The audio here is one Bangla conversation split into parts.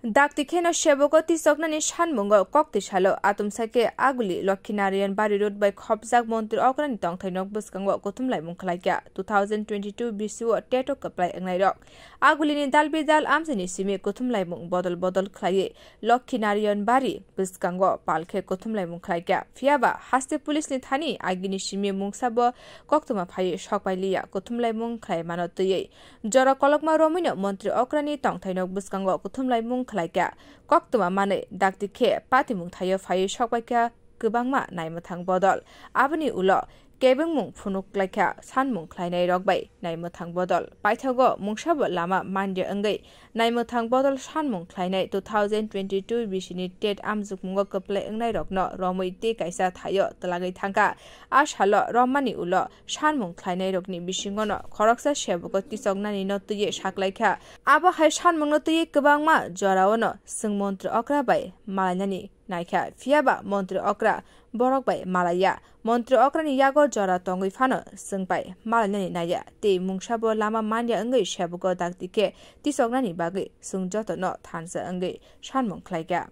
Daktikheno sheboko tisoknani shanmungo koktishalo atumsake aguli Lokhinarian Bari Road by Khobjak Montri Okrani Tongthainok buskango kotumlai mungkhlaikya 2022 BCO teto kaplai angnairok agulini dalbidal amsini simi kotumlai mung bodol khlaye Lokhinarian Bari buskango palkhe kotumlai mungkhlaikya fiaba haste police ni thani agini simi mungsabo koktuma phai shokpailiya kotumlai mungkhlai manotye jora kolokma romino Montri Okrani Tongthainok buskango kotumlai mungkhlaikya koktuma mane daktikhe patimung thayo phai shokpaikya kubangma naimathang bodol abani ulo kebengmung phunuk laikha sanmung khlainai rokbai naimathang bodol paithago mungsabo lama mande angai naimathang bodol sanmung khlainai 2022 bisini tet amjukmungo kaple angnai rokno romoi te kaisa thayo talagai thangka ashalo romani ulo sanmung khlainai rokni bisingono khoroksa seboko tisognani notuye saklaikha abo hai sanmung notuye kubangma joraono singmontra okra bai malainani naikha fiaba Montri Okra borok bai malaya Montri Okrani yago jora tongui phano singpai malanani naya te mungsabo lama manya angai shabugo dakdike tisognani bagai sungjoto no thansa angai sanmung khlaika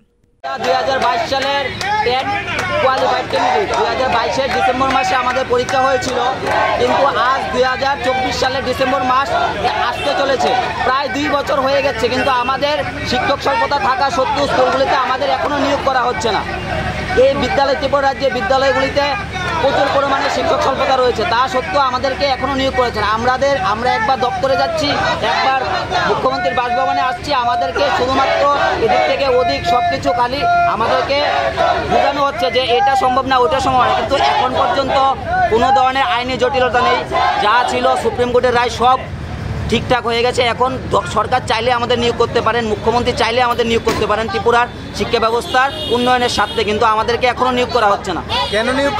2022 সালের 10 কোয়ালিফাইড ক্যান্ডিডেট 2022 এর ডিসেম্বর মাসে আমাদের পরীক্ষা হয়েছিল কিন্তু আজ 2024 সালের ডিসেম্বর মাস আসতে চলেছে প্রায় 2 বছর হয়ে গেছে কিন্তু আমাদের শিক্ষক স্বল্পতা থাকা সত্ত্বেও স্কুলগুলিতে আমাদের এখনো নিয়োগ করা হচ্ছে না এই বিদ্যালয় ত্রিপুরা রাজ্যে বিদ্যালয়গুলিতে প্রচুর পরিমাণে শিক্ষক স্বল্পতা রয়েছে তা সত্ত্বেও আমাদেরকে এখনো নিয়োগ করেছেন আমরা একবার দপ্তরে যাচ্ছি একবার মুখ্যমন্ত্রীর বাসভবনে আসছি আমাদেরকে শুধুমাত্র এদিক থেকে ওদিক সবকিছু খালি আমাদেরকে বোঝানো হচ্ছে যে এটা সম্ভব না ওটা সম্ভব না কিন্তু এখন পর্যন্ত কোনো ধরনের আইনি জটিলতা নেই যা ছিল সুপ্রিম কোর্টের রায় সব ঠিকঠাক হয়ে গেছে এখন সরকার চাইলে আমাদের নিয়োগ করতে পারেন মুখ্যমন্ত্রী চাইলে আমাদের নিয়োগ করতে পারেন ত্রিপুরার শিক্ষা ব্যবস্থার উন্নয়নের স্বার্থে কিন্তু আমাদেরকে এখনো নিয়োগ করা হচ্ছে না কেন নিয়োগ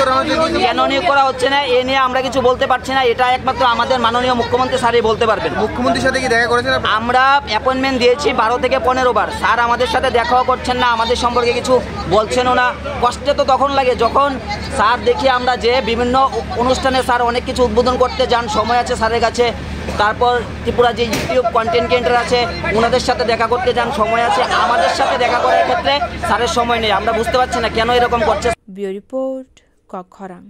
করা হচ্ছে না এ নিয়ে আমরা কিছু বলতে পারছি না এটা একমাত্র আমাদের মাননীয় মুখ্যমন্ত্রী স্যারই বলতে পারবেন মুখ্যমন্ত্রীর সাথে কি দেখা করেছেন আমরা অ্যাপয়েন্টমেন্ট দিয়েছি 12 থেকে 15 বার স্যার আমাদের সাথে দেখাও করছেন না আমাদের সম্পর্কে কিছু বলছেনও না কষ্টে তো তখন লাগে যখন স্যার দেখি আমরা যে বিভিন্ন অনুষ্ঠানে স্যার অনেক কিছু উদ্বোধন করতে যান সময় আছে স্যারের কাছে তারপর ত্রিপুরা যে ইউটিউব কন্টেন্ট ক্রিয়েটর আছে ওনাদের সাথে দেখা করতে যান সময় আছে আমাদের সাথে দেখা করার ক্ষেত্রে স্যারের সময় নেই আমরা বুঝতে পারছি না কেন এরকম করছে বিউ রিপোর্ট কখরাং।